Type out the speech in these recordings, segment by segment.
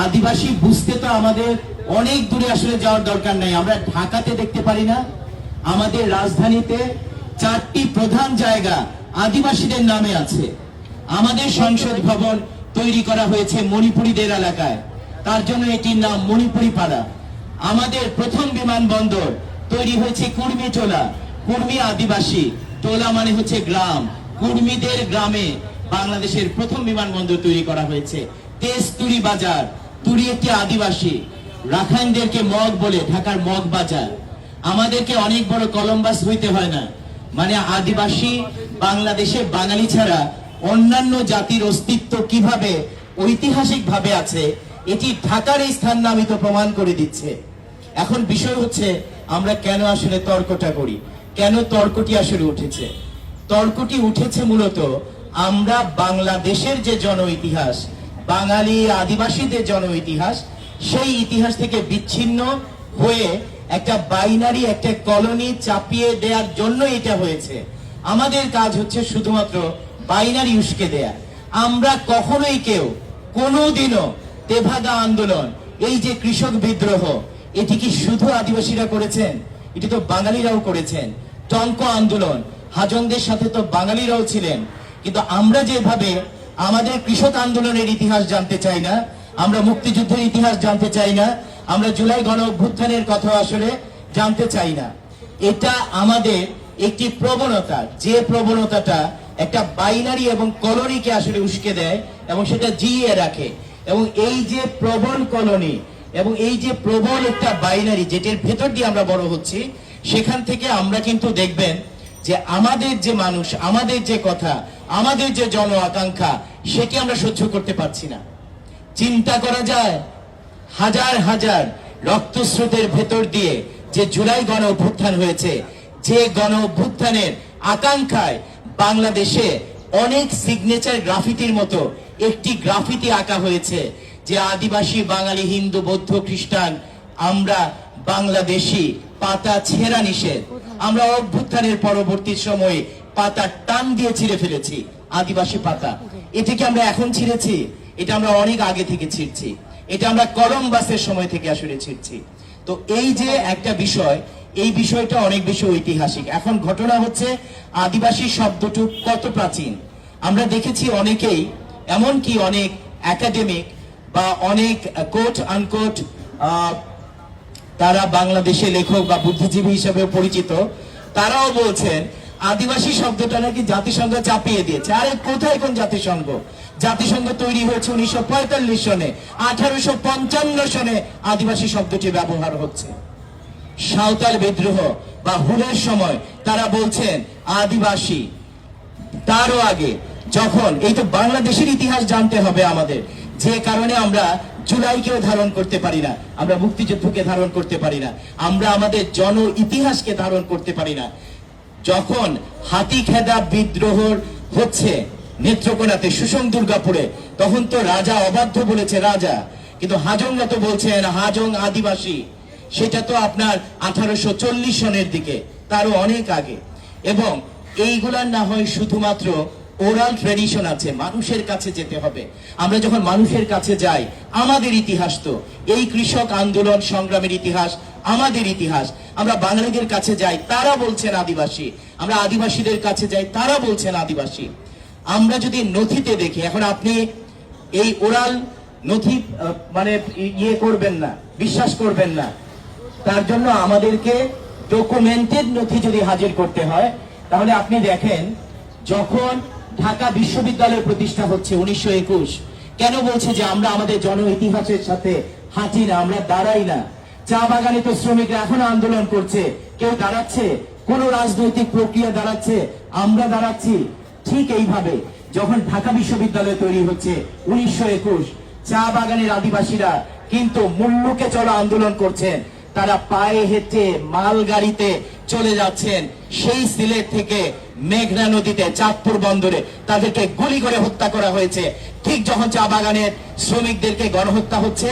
আদিবাসী বুঝতে তো আমাদের অনেক দূরে আসলে যাওয়ার দরকার নাই। আমরা ঢাকাতে দেখতে পারি না, আমাদের রাজধানীতে 4টি প্রধান জায়গা আদিবাসীদের নামে আছে। আমাদের সংসদ ভবন তৈরি করা হয়েছে মণিপুরীদের এলাকায়, তার জন্য এটির নাম মণিপুরি পাড়া। আমাদের প্রথম বিমানবন্দর তৈরি হয়েছে কুর্মি টোলা, কুর্মি আদিবাসী, টোলা মানে হচ্ছে গ্রাম, কুর্মীদের গ্রামে বাংলাদেশের প্রথম বিমানবন্দর তৈরি করা হয়েছে। তেজতুরি বাজার, তুরি একটি আদিবাসী, রাখাইনদেরকে মগ বলে, ঢাকার মগ বাজার। আমাদেরকে অনেক বড় কলম্বাস হইতে হয় না, মানে আদিবাসী বাংলাদেশে বাঙালি ছাড়া অন্যান্য জাতির অস্তিত্ব কিভাবে ঐতিহাসিক ভাবে আছে এটি ঢাকার এই স্থান নামিত প্রমাণ করে দিচ্ছে। এখন বিষয় হচ্ছে আমরা কেন আসলে তর্কটা করি, কেন তর্কটি আসলে উঠেছে। তর্কটি উঠেছে মূলত আমরা বাংলাদেশের যে জন ইতিহাস, বাঙালি আদিবাসীদের জন ইতিহাস, সেই ইতিহাস থেকে বিচ্ছিন্ন হয়ে একটা বাইনারি, একটা কলোনি চাপিয়ে দেওয়ার জন্য এটা হয়েছে। আমাদের কাজ হচ্ছে শুধুমাত্র বাইনারি উস্কে দেয়া। আমরা কখনোই কেউ কোনোদিনও তেভাগা আন্দোলন, এই যে কৃষক বিদ্রোহ, এটি কি শুধু আদিবাসীরা করেছেন? এটি তো বাঙালিরাও করেছেন। টঙ্ক আন্দোলন, হাজংদের সাথে তো বাঙালিরাও ছিলেন। কিন্তু আমরা যেভাবে আমাদের কৃষক আন্দোলনের ইতিহাস জানতে চাই না, আমরা মুক্তিযুদ্ধের ইতিহাস জানতে চাই না, আমরা জুলাই গণ অভ্যুত্থানের কথা আসলে জানতে চাই না। এটা আমাদের একটি প্রবণতা, যে প্রবণতাটা একটা বাইনারি এবং কলোনিকে আসলে উস্কে দেয় এবং সেটা জিইয়ে রাখে। এবং এই যে প্রবল কলোনি এবং এই যে প্রবল একটা বাইনারি, যেটির ভেতর দিয়ে আমরা বড় হচ্ছি, সেখান থেকে আমরা কিন্তু দেখবেন যে আমাদের যে মানুষ, আমাদের যে কথা, আমাদের যে জন আকাঙ্ক্ষা, সেকে আমরা সহ্য করতে পারছি না। চিন্তা করা যায় হাজার হাজার রক্তস্রোতের ভেতর দিয়ে যে জুলাই গণ অভ্যুত্থান হয়েছে, যে গণ অভ্যুত্থানের আকাঙ্ক্ষায় বাংলাদেশে অনেক সিগনেচার গ্রাফিতির মতো একটি গ্রাফিতি আঁকা হয়েছে যে আদিবাসী, বাঙালি, হিন্দু, বৌদ্ধ, খ্রিস্টান, আমরা বাংলাদেশি, পাতা ছেঁড়া নিষেধ। আমরা অভ্যুত্থানের পরবর্তী সময়ে পাতা টান দিয়ে ছিঁড়ে ফেলেছি, আদিবাসী পাতা। এটা কি আমরা এখন ছিঁড়েছি? এটা আমরা অনেক আগে থেকে ছিঁড়ছি, এটা আমরা কলম্বাসের সময় থেকে আসলে ছিঁড়ছি। তো এই যে একটা বিষয়, এই বিষয়টা অনেক বেশি ঐতিহাসিক। এখন ঘটনা হচ্ছে আদিবাসী শব্দটুক কত প্রাচীন। আমরা দেখেছি অনেকেই, এমনকি অনেক একাডেমিক বা অনেক কোট আনকোট তারা বাংলাদেশে লেখক বা বুদ্ধিজীবী হিসেবে পরিচিত, তারাও বলছেন আদিবাসী শব্দটা নাকি জাতিসংঘ চাপিয়ে দিয়েছে। আরে কোথায় কোন জাতিসংঘ? জাতিসংঘ তৈরি হয়েছে 1945 সনে, 1855 সনে আদিবাসী শব্দটি ব্যবহার হচ্ছে। সাঁওতাল বিদ্রোহ বা হুলের সময় তারা বলছেন আদিবাসী। তারও আগে যখন, এই তো বাংলাদেশের ইতিহাস জানতে হবে আমাদের, যে কারণে আমরা জুলাইকেও ধারণ করতে পারি না, আমরা মুক্তিযুদ্ধকে ধারণ করতে পারি না, আমরা আমাদের জন ইতিহাসকে ধারণ করতে পারি না। যখন হাতিখেদা বিদ্রোহ হচ্ছে নেত্রকোনাতে, সুষম দুর্গাপুরে, তখন তো রাজা অবাধ্য বলেছে রাজা, কিন্তু হাজংরা তো বলছেন হাজং আদিবাসী। সেটা তো আপনার 1840 সনের দিকে, তারও অনেক আগে। এবং এইগুলার না হয় শুধুমাত্র ওরাল ট্রেডিশন আছে, মানুষের কাছে যেতে হবে। আমরা যখন মানুষের কাছে যাই, আমাদের ইতিহাস তো এই কৃষক আন্দোলন সংগ্রামের ইতিহাস, আমাদের ইতিহাস। আমরা বাঙালিদের কাছে যাই, তারা বলছেন আদিবাসী, আমরা আদিবাসীদের কাছে যাই, তারা বলছেন আদিবাসী। আমরা যদি নথিতে দেখি, এখন আপনি এই ওরাল নথি মানে ইয়ে করবেন না, বিশ্বাস করবেন না, তার জন্য আমাদেরকে ডকুমেন্টেড নথি যদি হাজির করতে হয়, তাহলে আপনি দেখেন যখন ঢাকা বিশ্ববিদ্যালয় প্রতিষ্ঠা হচ্ছে 1921, কেন বলছে যে আমরা আমাদের জন ইতিহাসের সাথে হাঁটি না, আমরা দাঁড়াই না? চা বাগানে তো শ্রমিকরা এখন আন্দোলন করছে, কেউ দাঁড়াচ্ছে? কোন রাজনৈতিক প্রক্রিয়া দাঁড়াচ্ছে? আমরা দাঁড়াচ্ছি। ঠিক এইভাবে যখন ঢাকা বিশ্ববিদ্যালয় তৈরি হচ্ছে 1921, চা বাগানের আদিবাসীরা কিন্তু মুল্লুকে চলো আন্দোলন করছেন। তারা পায়ে হেঁটে মাল গাড়িতে চলে যাচ্ছেন সেই সিলেট থেকে মেঘনা নদীতে চাঁদপুর বন্দরে, তাদেরকে গুলি করে হত্যা করা হয়েছে। ঠিক যখন চা বাগানের শ্রমিকদেরকে গণহত্যা হচ্ছে,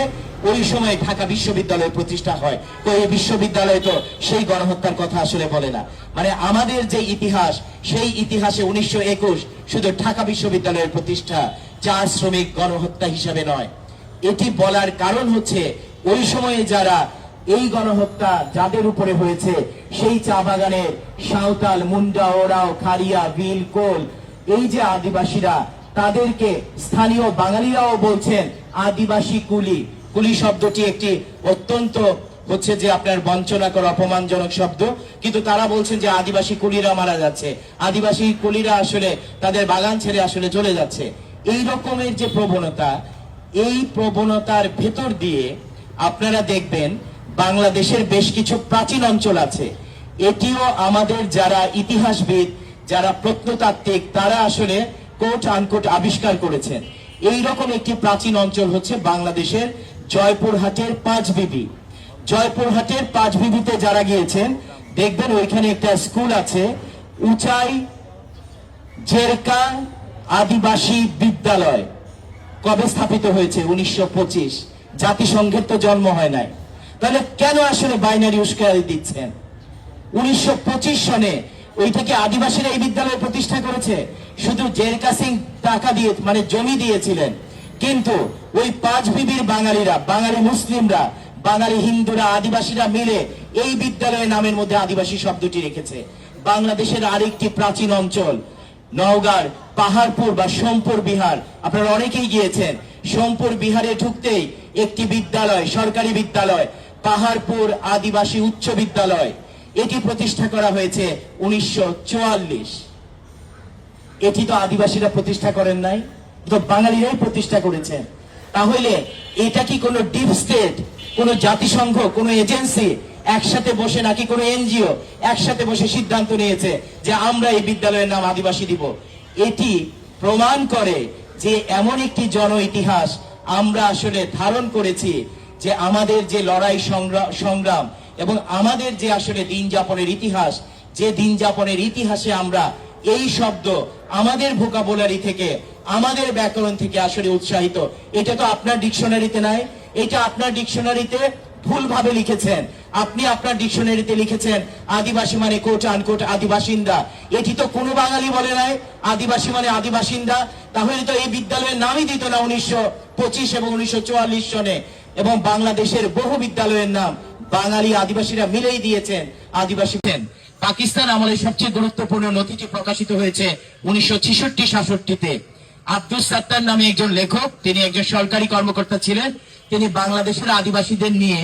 ওই সময় ঢাকা বিশ্ববিদ্যালয় প্রতিষ্ঠা হয়। তো এই বিশ্ববিদ্যালয় তো সেই গণহত্যার কথা আসলে বলে না। মানে আমাদের যে ইতিহাস, সেই ইতিহাসে 1921 শুধু ঢাকা বিশ্ববিদ্যালয়ের প্রতিষ্ঠা, চা শ্রমিক গণহত্যা হিসাবে নয়। এটি বলার কারণ হচ্ছে ওই সময়ে যারা এই গণহত্যা যাদের উপরে হয়েছে সেই চা বাগানের সাঁওতাল, মুন্ডা, ওরাও, খারিয়া, ভিল, কোল, এই যে আদিবাসীরা, তাদেরকে স্থানীয় বাঙালিরাও বলছেন আদিবাসী কুলি। কুলি শব্দটি একটি অত্যন্ত হচ্ছে যে আপনার বঞ্চনাকর, অপমানজনক শব্দ, কিন্তু তারা বলছেন যে আদিবাসী কুলিরা মারা যাচ্ছে, আদিবাসী কুলিরা আসলে তাদের বাগান ছেড়ে আসলে চলে যাচ্ছে। এই রকমের যে প্রবণতা, এই প্রবণতার ভেতর দিয়ে আপনারা দেখবেন বাংলাদেশের বেশ কিছু প্রাচীন অঞ্চল আছে। এটিও আমাদের যারা ইতিহাসবিদ, যারা প্রত্নতাত্ত্বিক, তারা আসলে কোট আনকোট আবিষ্কার করেছেন। এই রকম একটি প্রাচীন অঞ্চল হচ্ছে বাংলাদেশের জয়পুরহাটের পাঁচবিবি। জয়পুরহাটের পাঁচবিবিতে যারা গিয়েছেন দেখবেন ওইখানে একটা স্কুল আছে, উচাই জেরকা আদিবাসী বিদ্যালয়। কবে স্থাপিত হয়েছে? 1925। জাতিসংঘের তো জন্ম হয় নাই, তাহলে কেন আসলে বাইনারি উস্কানি দিচ্ছেন? 1925 সনে ওইটাকে আদিবাসীরা এই বিদ্যালয় প্রতিষ্ঠা করেছে, শুধু জেরকা সিং টাকা দিয়ে মানে জমি দিয়েছিলেন, কিন্তু ওই পাঁচবিবির বাঙালিরা, বাঙালি মুসলিমরা, বাঙালি হিন্দুরা, আদিবাসীরা মিলে এই বিদ্যালয়ের নামের মধ্যে আদিবাসী শব্দটি রেখেছে। বাংলাদেশের আরেকটি প্রাচীন অঞ্চল নওগাঁর পাহাড়পুর বা সোমপুর বিহার, আপনারা অনেকেই গিয়েছেন। সোমপুর বিহারে ঢুকতেই একটি বিদ্যালয়, সরকারি বিদ্যালয়, পাহাড়পুর আদিবাসী উচ্চ বিদ্যালয়, এটি প্রতিষ্ঠা করা হয়েছে 1944। এটি তো আদিবাসীরা প্রতিষ্ঠা করেন নাই, তো বাঙালিরাই প্রতিষ্ঠা করেছেন। তাহলে এটা কি কোনো ডিপ স্টেট, কোনো জাতিসংঘ, কোনো এজেন্সি একসাথে বসে, নাকি কোনো এনজিও একসাথে বসে সিদ্ধান্ত নিয়েছে যে আমরা এই বিদ্যালয়ের নাম আদিবাসী দিব? এটি প্রমাণ করে যে এমন একটি জন ইতিহাস আমরা আসলে ধারণ করেছি, যে আমাদের যে লড়াই সংগ্রাম এবং আমাদের যে আসলে দিন যাপনের ইতিহাস, যে দিন যাপনের ইতিহাসে আমরা এই শব্দ আমাদের ভোকাবুলারি থেকে, আমাদের ব্যাকরণ থেকে আসলে উৎসাহিত। এটা তো আপনার ডিকশনারিতে নাই, এটা আপনার ডিকশনারিতে ভুলভাবে লিখেছেন। আপনি আপনার ডিকশনারিতে লিখেছেন আদিবাসী মানে কোট আনকোট আদিবাসিন্দা। এটি তো কোনো বাঙালি বলে নাই আদিবাসী মানে আদিবাসিন্দা। তাহলে তো এই বিদ্যালয়ের নামই দিত না 1925 এবং 1944 সনে। এবং বাংলাদেশের বহু বিদ্যালয়ের নাম বাঙালি আদিবাসীরা মিলেই দিয়েছেন আদিবাসী। পাকিস্তান আমলে সবচেয়ে গুরুত্বপূর্ণ নথিটি প্রকাশিত হয়েছে 1966-67-তে। আব্দুল সাত্তার নামে একজন লেখক, তিনি একজন সরকারি কর্মকর্তা ছিলেন। তিনি বাংলাদেশের আদিবাসীদের নিয়ে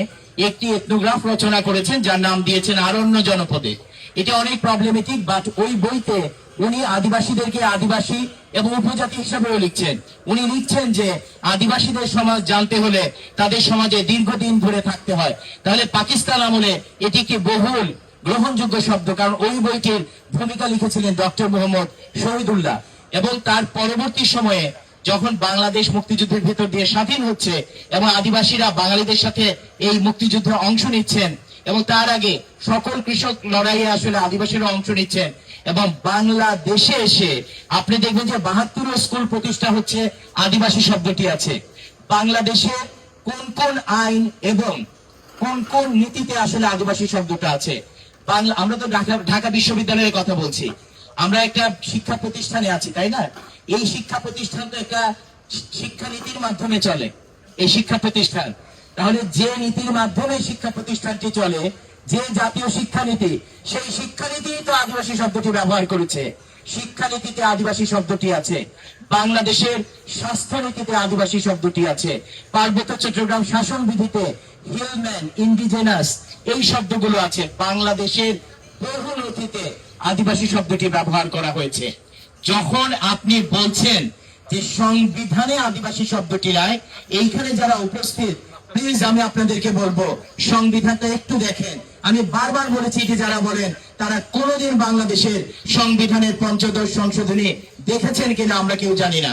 একটি এথনোগ্রাফ রচনা করেছেন, যার নাম দিয়েছেন আরণ্য জনপদে। এটা অনেক প্রবলেমেটিক, বাট ওই বইতে উনি আদিবাসীদেরকে আদিবাসী এবং উপজাতি হিসাবেও লিখছেন। উনি লিখছেন যে আদিবাসীদের সমাজ জানতে হলে তাদের সমাজে দীর্ঘদিন ধরে থাকতে হয়। তাহলে পাকিস্তান আমলে এটি কি বহুল গ্রহণযোগ্য শব্দ, কারণ ওই বইটির ভূমিকা লিখেছিলেন ডক্টর মোহাম্মদ শহীদুল্লাহ। এবং তার পরবর্তী সময়ে যখন বাংলাদেশ মুক্তিযুদ্ধের ভেতর দিয়ে স্বাধীন হচ্ছে এবং আদিবাসীরা বাঙালিদের সাথে এই মুক্তিযুদ্ধে অংশ নিচ্ছেন, এবং তার আগে সকল কৃষক লড়াইয়ে আসলে আদিবাসীরা অংশ নিচ্ছেন, এবং বাংলাদেশে এসে আপনি দেখবেন যে 72 স্কুল প্রতিষ্ঠা হচ্ছে, আদিবাসী শব্দটি আছে। বাংলাদেশে কোন কোন আইন এবং কোন কোন নীতিতে আসলে আদিবাসী শব্দটা আছে? আমরা তো ঢাকা বিশ্ববিদ্যালয়ের কথা বলছি, আমরা একটা শিক্ষা প্রতিষ্ঠানে আছি, তাই না? এই শিক্ষা প্রতিষ্ঠান তো একটা শিক্ষানীতির মাধ্যমে চলে, এই শিক্ষা প্রতিষ্ঠান। তাহলে যে নীতির মাধ্যমে শিক্ষা প্রতিষ্ঠানটি চলে, যে জাতীয় শিক্ষানীতি, সেই শিক্ষানীতি তো আদিবাসী শব্দটি ব্যবহার করেছে। শিক্ষানীতিতে আদিবাসী শব্দটি আছে, বাংলাদেশের স্বাস্থ্যনীতিতে আদিবাসী শব্দটি আছে, পার্বত্য চট্টগ্রাম শাসন বিধিতে হিলম্যান, ইন্ডিজেনাস এই শব্দগুলো আছে। বাংলাদেশের বহু নথিতে আদিবাসী শব্দটি ব্যবহার করা হয়েছে। যখন আপনি বলছেন যে সংবিধানে আদিবাসী শব্দটি নাই, এইখানে যারা উপস্থিত, প্লিজ আমি আপনাদেরকে বলবো সংবিধানটা একটু দেখেন। আমি বারবার বলেছি যে যারা বলেন তারা কোনোদিন বাংলাদেশের সংবিধানের ৫৫ সংশোধনী দেখেছেন কিনা আমরা কেউ জানি না।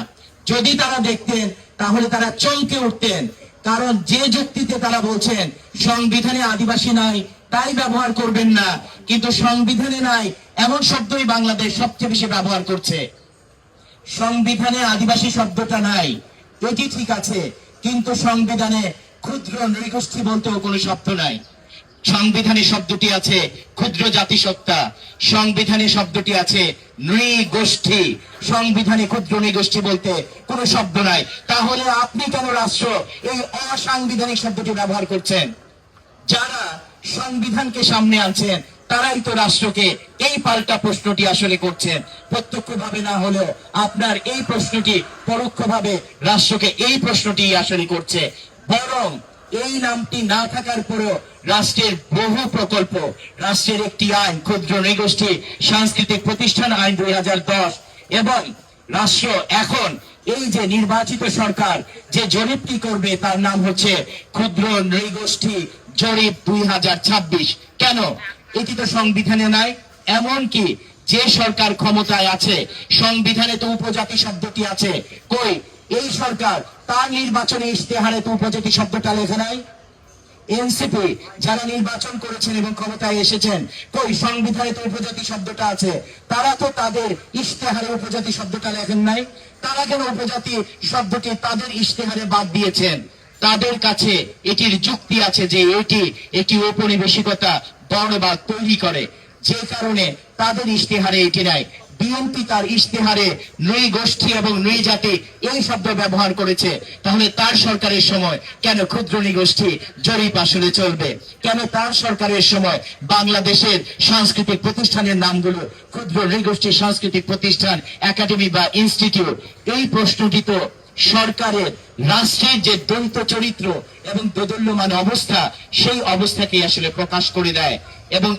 যদি তারা দেখতেন তাহলে তারা চমকে উঠতেন, কারণ যে যুক্তিতে তারা বলছেন সংবিধানে আদিবাসী নাই তাই ব্যবহার করবেন না, কিন্তু সংবিধানে নাই এমন শব্দই বাংলাদেশ সবচেয়ে বেশি ব্যবহার করছে। সংবিধানে আদিবাসী শব্দটা নাই, এটি ঠিক আছে, কিন্তু সংবিধানে ক্ষুদ্র নৃগোষ্ঠী বলতেও কোনো শব্দ নাই। সংবিধানে শব্দটি আছে ক্ষুদ্র জাতিসত্তা, সংবিধানে শব্দটি আছে নৃগোষ্ঠী, সংবিধানে ক্ষুদ্র নৃগোষ্ঠী বলতে কোনো শব্দ নাই। তাহলে আপনি কেন রাষ্ট্র এই অসাংবিধানিক শব্দটি ব্যবহার করছেন? যারা সংবিধানকে সামনে আনছেন তারাই তো রাষ্ট্রকে এই পাল্টা প্রশ্নটি আসলে করছেন, প্রত্যক্ষভাবে না হলেও আপনার এই প্রশ্নটি পরোক্ষভাবে রাষ্ট্রকে এই প্রশ্নটি আসলে করছে। বরং এই নামটি না থাকার পরেও রাষ্ট্রের বহু প্রকল্প, রাষ্ট্রের একটি আইন ক্ষুদ্র নৃগোষ্ঠী সাংস্কৃতিক প্রতিষ্ঠান আইন 2010 এবং রাষ্ট্র এখন এই যে নির্বাচিত সরকার যে জরিপটি করবে তার নাম হচ্ছে ক্ষুদ্র নৃগোষ্ঠী জরিপ 2026। কেন? এটি তো সংবিধানে নাই। এমনকি যে সরকার ক্ষমতায় আছে সংবিধানে তো উপজাতি শব্দটি আছে, কই এই সরকার তার নির্বাচনী ইশতেহারে তো উপজাতি শব্দটা লেখা নাই। এনসিপি যারা নির্বাচন করেছেন এবং ক্ষমতায় এসেছেন, কই সংবিধানে তো উপজাতি শব্দটা আছে, তারা তো তাদের ইশতেহারে উপজাতি শব্দটা লেখেন নাই। তারা কেন উপজাতি শব্দটি তাদের ইশতেহারে বাদ দিয়েছেন? তাদের কাছে এটির যুক্তি আছে যে এটি একটি ঔপনিবেশিকতা বর্ণবাদ তৈরি করে, যে কারণে তাদের ইশতেহারে এটি নাই। বিএনপি তার ইশতেহারে নৃগোষ্ঠী এবং নৃজাতি এই শব্দ ব্যবহার করেছে। তাহলে তার সরকারের সময় কেন ক্ষুদ্র নৃগোষ্ঠী জরিপ আসলে চলবে? কেন তার সরকারের সময় বাংলাদেশের সাংস্কৃতিক প্রতিষ্ঠানের নামগুলো ক্ষুদ্র নৃগোষ্ঠী সাংস্কৃতিক প্রতিষ্ঠান, একাডেমি বা ইনস্টিটিউট? এই প্রশ্নটি তো সরকারের রাষ্ট্রের যে দ্বৈত চরিত্র এবং দোদুল্যমান অবস্থা সেই অবস্থাকে আসলে প্রকাশ করে দেয়। এবং